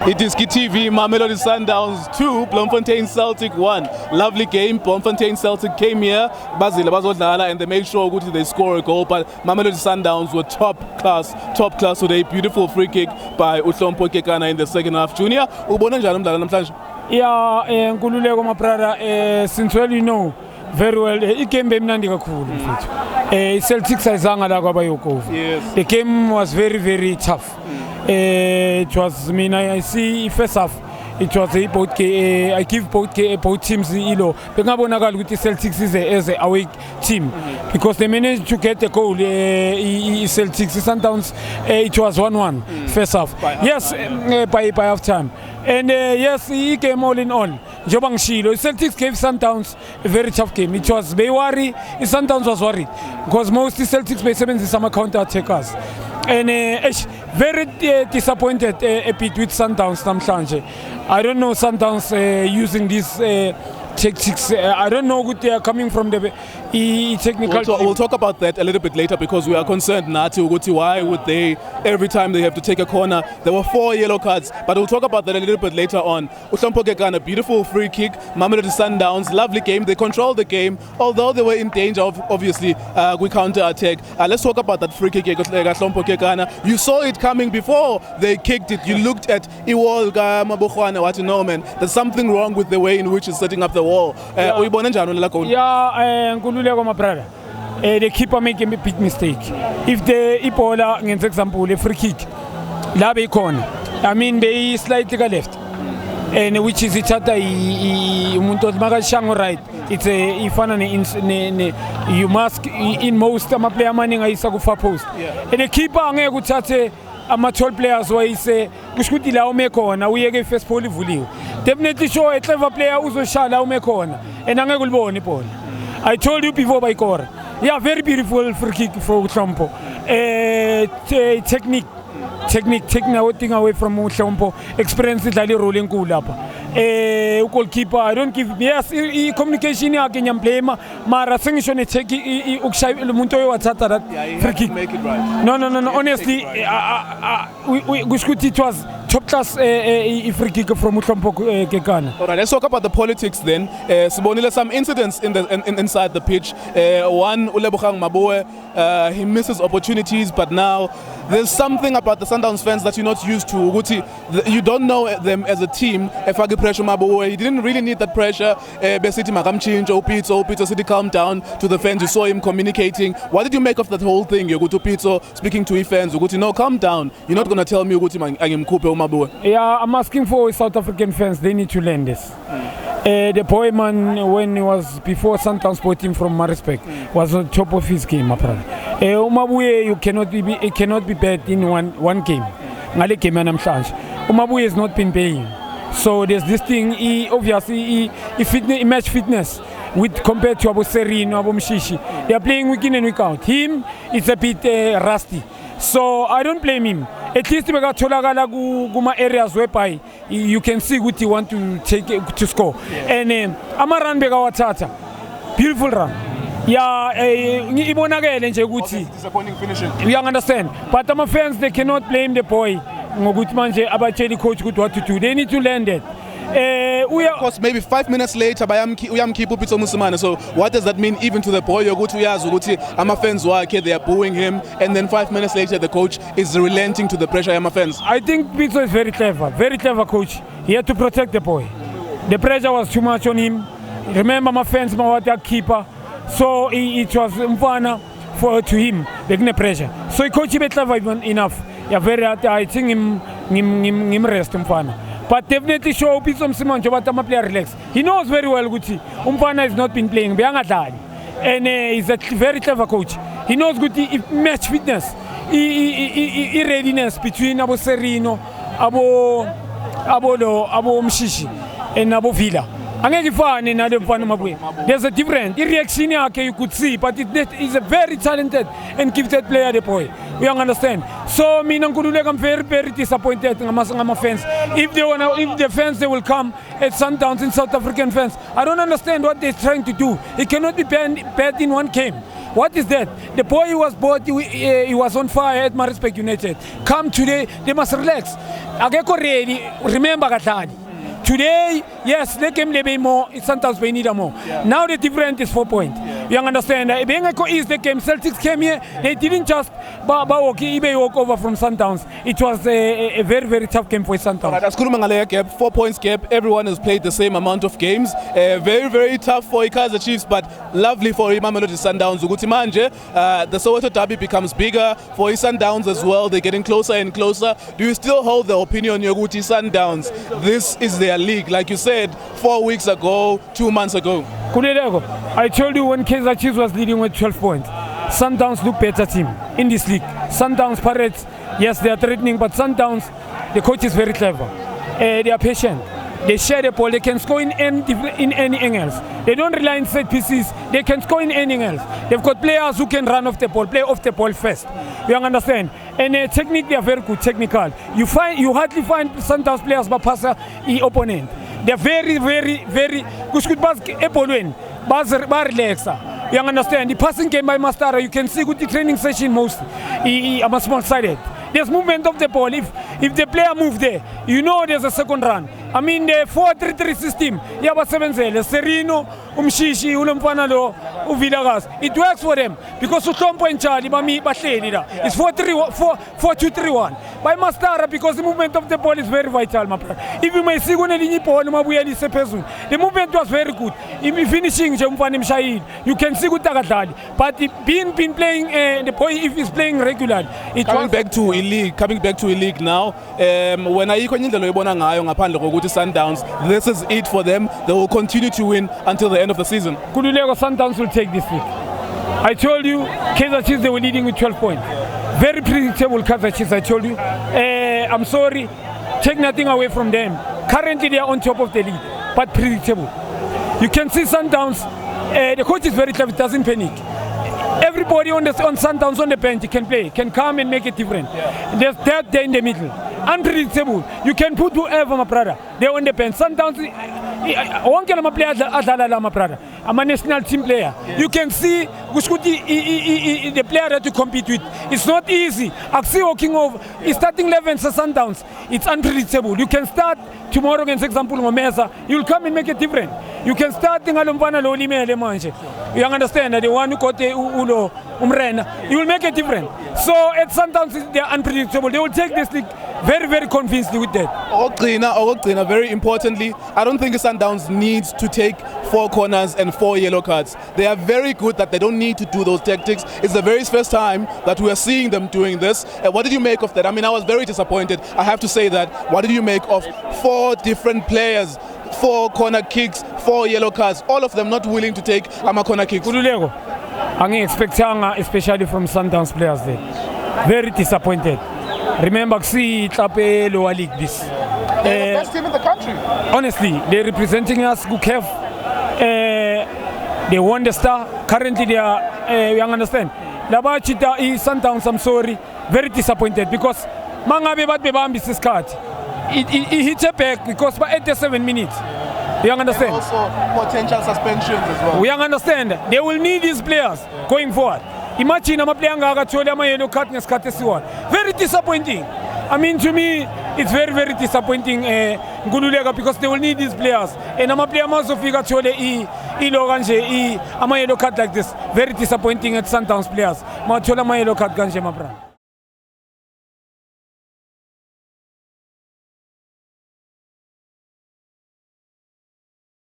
It is KTV, Mamelodi Sundowns 2, Bloemfontein Celtic 1. Lovely game. Bloemfontein Celtic came here, Bazile Bazodlala, and they made sure they score a goal. But Mamelodi Sundowns were top class today. Beautiful free kick by Uhlompo Kekana in the second half. Junior, ubona njani umdlalo namhlanje? Yeah, Nkululeko my brother, since well you know very well, it came bemnandi kakhulu mfethu. Celtics ayizanga la kwabayokova. Yes. The game was very tough. It was, I see first half it was I give both teams the bengabonakala ukuthi Celtics is a away team because they managed to get a goal. Celtics Sundowns it was 1-1 first half. Yes, by half time. And yes, he came all in all. Jobang Shilo, Celtics gave Sundowns a very tough game. It was they worried, Sundowns was worried because most Celtics by 7 summer counter attackers. And very disappointed a bit with Sundowns namhlanje. I don't know Sundowns using these tactics. I don't know what they are coming from the technical. We'll talk about that a little bit later because we are concerned, Nati, why would they, every time they have to take a corner, there were 4 yellow cards, but we'll talk about that a little bit later on. Uhlompo Kekana, beautiful free kick, Mamelodi Sundowns, lovely game, they controlled the game, although they were in danger of, obviously, we counter-attack. Let's talk about that free kick, Uhlompo Kekana. You saw it coming before they kicked it, you looked at Iwolga Mabukhwana, what you know, man, there's something wrong with the way in which he's setting up the wall. Nkululeko my brother. The keeper making a big mistake. If the Ipola, for example, a free kick, labe corner. I mean, they slightly left, and which is it at right. It's a ifana you must in most of my player manning is a far post. And the keeper angekutate amateur players who say kushuti la umekona uyeke first pole vuliwe. Definitely show a clever player uzoshala umekona and angekulibona ibona. I told you before by Cora. Yeah, very beautiful free kick for Uhlompo. Technique taking away from Uhlompo. Experience is like rolling cool up. Goalkeeper, I don't give. Yes, communication is again play. Mara singishone check. Muntoyo watata free kick. Make it right. No. Honestly, it was top class free kick from Uhlompo Kekana. All right, let's talk about the politics then. Sibonile some incidents inside the pitch. One, Ulebogang Maboe, he misses opportunities, but now there's something about the Sundowns fans that you're not used to. You don't know them as a team. Pressure Maboe, he didn't really need that pressure. Besiti Makamchinjo, Pizzo City calm down to the fans. You saw him communicating. What did you make of that whole thing? You go to Pizzo speaking to his fans. No, calm down. You're not going to tell me Yeah, I'm asking for South African fans. They need to learn this. The boy man, when he was before Sundowns bought him from Maritzburg, was on top of his game. Umabuye, you cannot be bad in one game. Ngale game namhlanje. Umabuye has not been paying. So there's this thing. He match fitness with compared to Abu Serino, Abu Mshishi. They are playing week in and week out. Him, it's a bit rusty. So I don't blame him. At least we got Guma areas whereby you can see what you want to take to score. And Amaran Begawatata, beautiful run. Yeah, disappointing finishing. We understand, but our fans they cannot blame the boy. Coach what to do. They need to learn that. Of course, maybe 5 minutes later, so what does that mean even to the boy? I'm a fans they are booing him, and then 5 minutes later the coach is relenting to the pressure. I'm a fans. I think Pizzo is very clever coach. He had to protect the boy. The pressure was too much on him. Remember my fans, my keeper. So it was mfana to him, the pressure. So he coached him clever enough. Yeah, I think him rest mfana. But definitely show Pizzo Msimanjo but I'm a player relax. He knows very well Guti. Umfana has not been playing. And he's a very clever coach. He knows good match fitness. Readiness between Abu Serino, Abu Mshishi and Abu Villa. There's a different reaction you could see, but he's a very talented and gifted player, the boy. We understand. So I'm very disappointed in my fans. If the fans they will come at Sundowns in South African fans, I don't understand what they're trying to do. It cannot be bad in one game. What is that? The boy was bought, he was on fire at Maritzburg United. Come today, they must relax. Ageko ready, remember Katani. Today, yes, they came a more, sometimes we need more. Yeah. Now the difference is 4 points. Yeah. You understand? Benga is the game. Celtics came here, they didn't just walk over from Sundowns. It was a very, very tough game for Sundowns. Right, as Kurumangale gap, 4 points gap, everyone has played the same amount of games. Very, very tough for Kaizer Chiefs, but lovely for Mamelodi Sundowns. Uguti manje, the Soweto derby becomes bigger for Sundowns as well. They're getting closer and closer. Do you still hold the opinion, Yoguti Sundowns? This is their league, like you said 4 weeks ago, 2 months ago. I told you when Kaizer Chiefs was leading with 12 points, Sundowns look better team in this league. Sundowns, Pirates, yes, they are threatening, but Sundowns, the coach is very clever. They are patient. They share the ball. They can score in any angles. They don't rely on set pieces. They can score in any angles. They've got players who can run off the ball, play off the ball first. You understand? And technically, they are very good, technical. You hardly find Sundowns players but pass the opponent. They're very, very, very good basket. Relax. You understand? The passing game by Mastara, you can see good the training session most. I'm small-sided. There's movement of the ball. If the player move there, you know there's a second run. I mean the 4-3-3 system. Yaba 7 Serino, Umshishi, Ulampanalo, Uvilagas. It works for them because Utompo and Charlie, Mami Batleda. It's 4-2-3-1. By Mastara because the movement of the ball is very vital, my brother. If you may see when the movement was very good. If finishing Jampanim Shahid, you can see good Tagatad. But being playing the boy if he's playing regularly. Coming back to E-League now. When I Sundowns, this is it for them. They will continue to win until the end of the season. Kudulego Sundowns will take this league. I told you, Kaizer Chiefs, they were leading with 12 points. Very predictable Kaizer Chiefs, I told you. I'm sorry, take nothing away from them. Currently, they are on top of the league, but predictable. You can see Sundowns, the coach is very clever, doesn't panic. Everybody on Sundowns on the bench can play, can come and make it different. Yeah. There's that there in the middle. Unpredictable. You can put whoever, my brother. They're on the bench. Sundowns, one can player, my brother. I'm a national team player. Yeah. You can see the player that you compete with. It's not easy. Axi walking over. It's starting 11 for Sundowns. It's unpredictable. You can start tomorrow against example Mesa. You'll come and make it different. You can start in Alumpana Lolime Manje. You understand that the one who got the Ulo Umrena, you will make it different. So at Sundowns, they are unpredictable. They will take this league very, very convincingly with that. Very importantly, I don't think Sundowns needs to take 4 corners and 4 yellow cards. They are very good that they don't need to do those tactics. It's the very first time that we are seeing them doing this. What did you make of that? I mean, I was very disappointed. I have to say that. What did you make of 4 different players, 4 corner kicks, 4 yellow cards, all of them not willing to take corner kicks? I'm expecting, especially from Sundowns players there. Very disappointed. Remember, see Tape Lower League this. They're the best team in the country. Honestly, they're representing us. Gukev. They won the star. Currently, they are. You understand? Labachita is Sundowns. I'm sorry. Very disappointed because Mangabe Bambi is card. He hits a back because by 87 minutes. You understand? And also potential suspensions as well. We understand. They will need these players going forward. Imagine I'm playing yellow card and very disappointing. I mean, to me, it's very, very disappointing because they will need these players. And I'm a player also figure I'm a yellow card like this. Very disappointing at Sundowns players. I'm a yellow card.